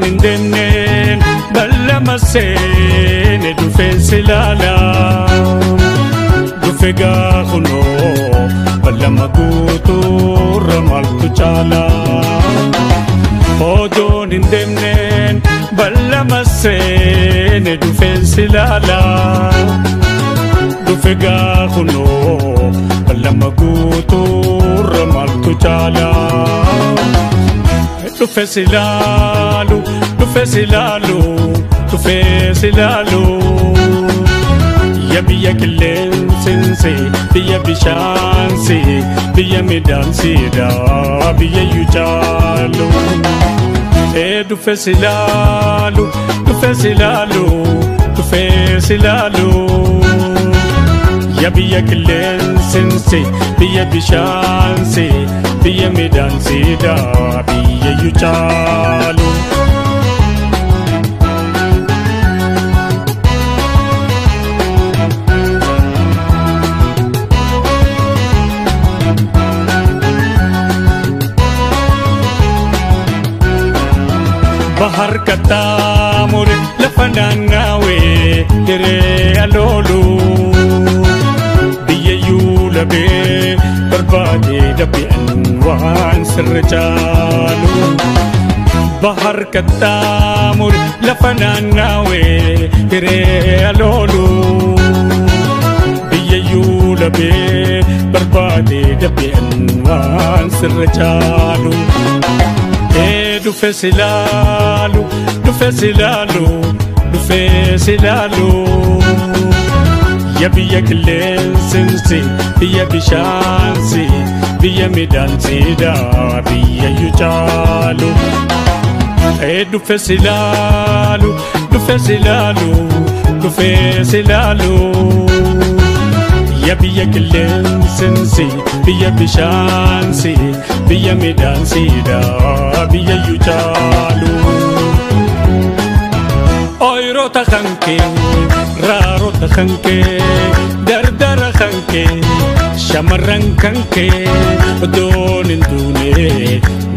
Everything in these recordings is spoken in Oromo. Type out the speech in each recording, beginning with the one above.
indenen ballama sene dufe silala dufe gahuno ballama gutu ramal tuchala odon indenen ballama sene dufe silala dufe gahuno ballama gutu ramal tuchala dufe silalu dufe silalu dufe silalu ya biya killen sense biya bishanse biya medanse da biya yujalu dufe silalu dufe silalu dufe silalu ya biya killen sense biya bishanse biya medanse da biya yujalu bahar kata murid lafanan ngawe kere alolu biya yulabe berbadi dapi anwan serjalu bahar kata murid lafanan ngawe kere alolu biya yulabe berbadi dapi anwan serjalu dufe silalu dufe silalu dufe silalu ya biya killen sense biya bishanse biya medanse da biya yujalu dufe silalu dufe silalu dufe silalu ya biya killen sense biya bishanse biya medanse da biya yujalu oiro ta khanke raro ta khanke dardara khanke shamarran khanke donin dune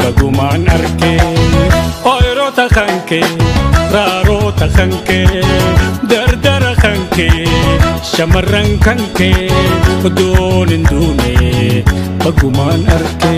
baguman arke oiro ta khanke raro ta khanke dardara khanke shamarran khanke donin dune baguman arke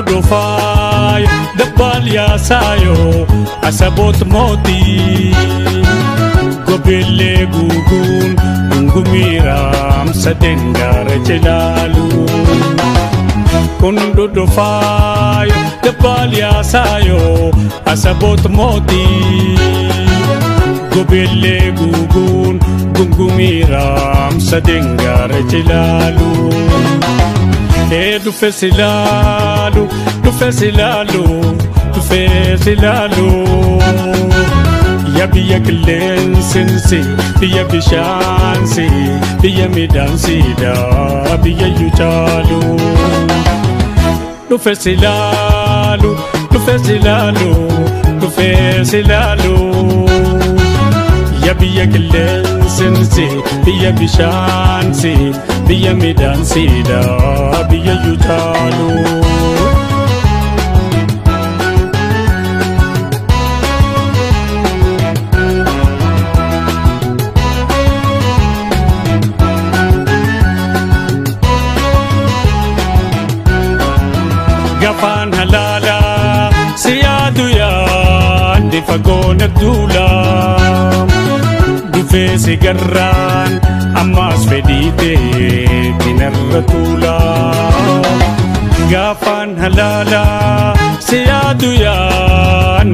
dufay dabal ya sayo asabot moti gobele gugun ngumiram sadendar jelalu kundu dufay dabal ya sayo asabot moti gobele gugun ngumiram sadendar jelalu dufe silalu dufe silalu dufe silalu ya biya killen sense biya bishanse biya medanse da biya yujalu dufe silalu dufe silalu dufe silalu ya biya killen sense biya bishanse biya medanse da biya yujalu gafan halala siyadu ya di fagona dula dufe sigaran amas fedite dinarratula gafan halala siyadu ya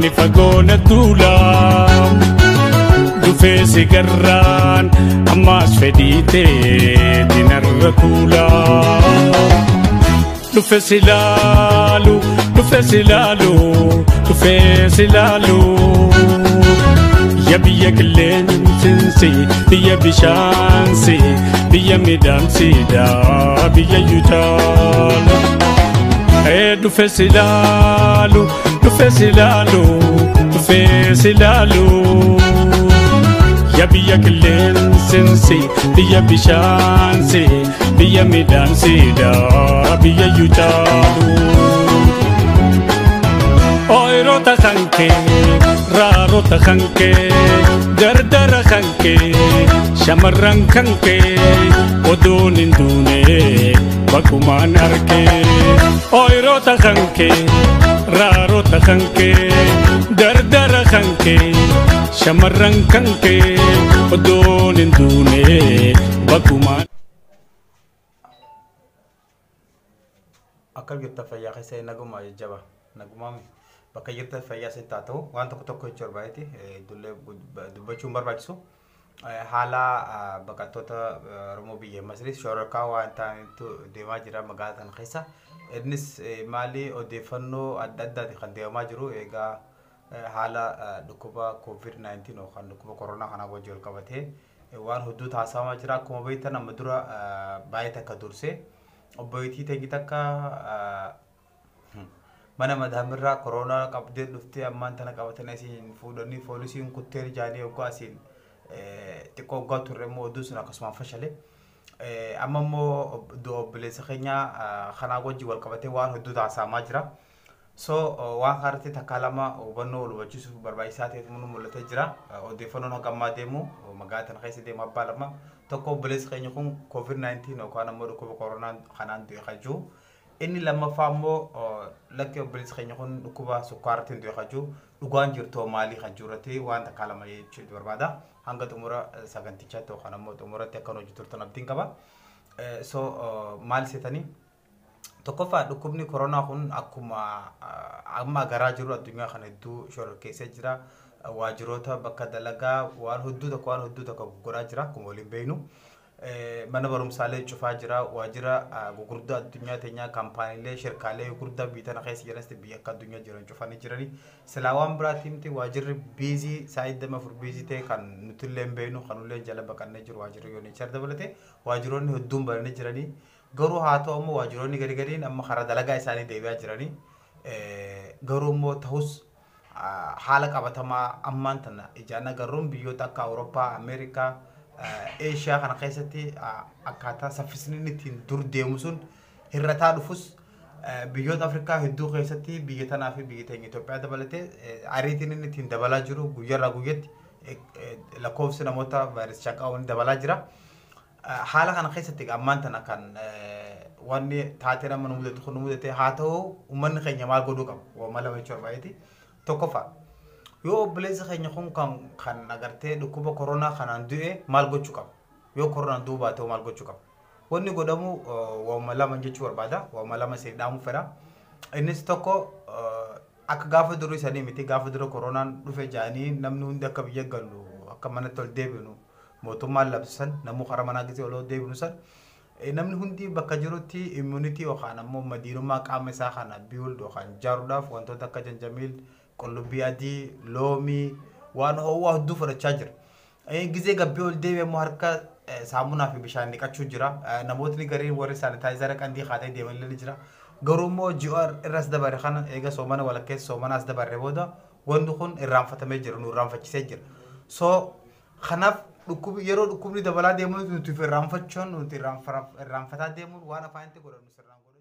ni fagona dula dufe sigaran amas fedite dinarratula dufe silalu dufe silalu dufe silalu ya biya killen sense biya bishanse biya medanse da biya yujalu dufe silalu tufesilalu tufesilalu ya biya killen sinsi biya bishansi biya midansi da biya yutalu oiro ta khanke raro ta khanke dardara khanke shamarran khanke odonin dune bakuman arke oiro ta khanke raro ta khanke dardara khanke shamarran khanke odonin dune bakuman akal gitta fayya khise naguma jaba nagumami bakka jirta fayya sin taatu waan tokko jorbayti dulle dubbachuu barbaachisu haala baqattoota Oromoo biyya Masrii shororkaa waan ta'anitu deemaa jira magaalaa kana keessa innis maali odeeffannoo adda addaati kan deemaa jiru egaa haala dhukkuba COVID-19 yookaan dhukkuba koronaa kana wajjin wal qabatee waan hedduu taasifamaa jira akkuma beektan amma dura baay'ee takka dursee obboleettii ta'e takka mana madamirraa corona qabdee dhuftee ammaan tana qabatanii asiin fuudhanii poolisiin kuttee jaanii yookaan asiin xiqqoo waggaa turre immoo oduu sun akkasumaan fashale amma immoo obboleessa keenya kanaa wajjin wal qabatee waan hedduu taasifamaa jira so waan kaartii takka lama hubannoo wal hubachiisuuf barbaachisaa ta'e mul'atee jira odeeffannoon haqammaa deemu magaalaa tana keessa deemu abbaa lama tokko obboleessa keenya kun COVID-19 yookaan ammoo dhukkuba koronaa kanaan du'e kajuu inni lammaffaa immoo lakkee obboleessa keenya kun dhukkuba sukkaaraatiin du'e kajuu dhugaan jirtoo maalii kan jirate waan takka lama jechuu barbaada hanga xumura sagantichaatti yookaan ammoo xumuratti akkan hojii turtan abdiin qaba so maal seetanii tokkoffaa dhukkubni koronaa kun akkuma amma garaa jiru addunyaa kana hedduu shororkeessee jira waajiroota bakka dalagaa waan hedduu tokko godhaa jira akkuma waliin beeknu mana barumsaalee cufaa jira waajira gurguddaa addunyaa teenyaa kaampaaniilee shirkaalee gurguddaa biyya tana keessa jiranis biyya akka addunyaa jiran cufanii jiranii silaa waan biraatiin waajirri biizii saayidama fur biizii ta'e kan nuti illee beeknu kanullee jala baqannee jiru waajirri yoo neechar dabalatee waajiroonni hedduun bananii jiranii garuu haa ta'u immoo waajiroonni gadi amma karaa dalagaa isaanii deebi'aa jiranii garuu immoo ta'us haala qabatamaa ammaan tana ijaan agarruun biyyoota akka Awurooppaa Ameerikaa Eeshiyaa kana keessatti akkaataa saffisni ittiin dur deemu sun hir'ataa dhufus biyyoota Afrikaa hedduu keessatti biyya tanaa fi biyya teenya Itoophiyaa dabalatee ariitiin inni ittiin dabalaa jiru guyyaarraa guyyatti lakkoofsi namoota vaayirasichaan qabaman dabalaa jira. Haala kana keessatti ammaan tana kan wanni taatee nama nu mudate kun nu mudate haa ta'u uummanni keenya maal godhuu qaba waan lama jechuudha baay'eeti tokkoffaa yoo obboleessa keenya kun kan agartee dhukkuba koronaa kanaan du'e maal gochuu qaba yoo koronaan du'uu baate maal gochuu qaba wanni godhamu waan lama jechuu barbaada waan lama seedhaamu fedha innis tokko akka gaafa durii sanii miti gaafa dura koronaan dhufe jaanii namni hundi akka biyya galu akka manatti ol deebinu mootummaan labsan namuu karaa manaa gisee ol deebinu san namni hundi bakka jirutti immunity yookaan ammoo madiinummaa qaama isaa kana build yookaan ijaaruudhaaf wantoota akka janjamiil qullubbii adii loomii waan ho'aa hedduu fudhachaa jira. Gisee gabbii ol deebi'amu harka saamunaa fi bishaan dhiqachuu jira. Namootni gariin warri saanitaayizara qandii haatee deeman illee jira. Garuu immoo ji'oo irras dabare kana eega soomana walakkeessa soomanaas dabarre booda wanti kun irraanfatamee jira nu irraanfachisee jira. So kanaaf yeroo dhukkubni dabalaa deemuun nuti irraanfachuun nuti irraanfataa deemuun waan afaanitti godhannu sirraan godhu.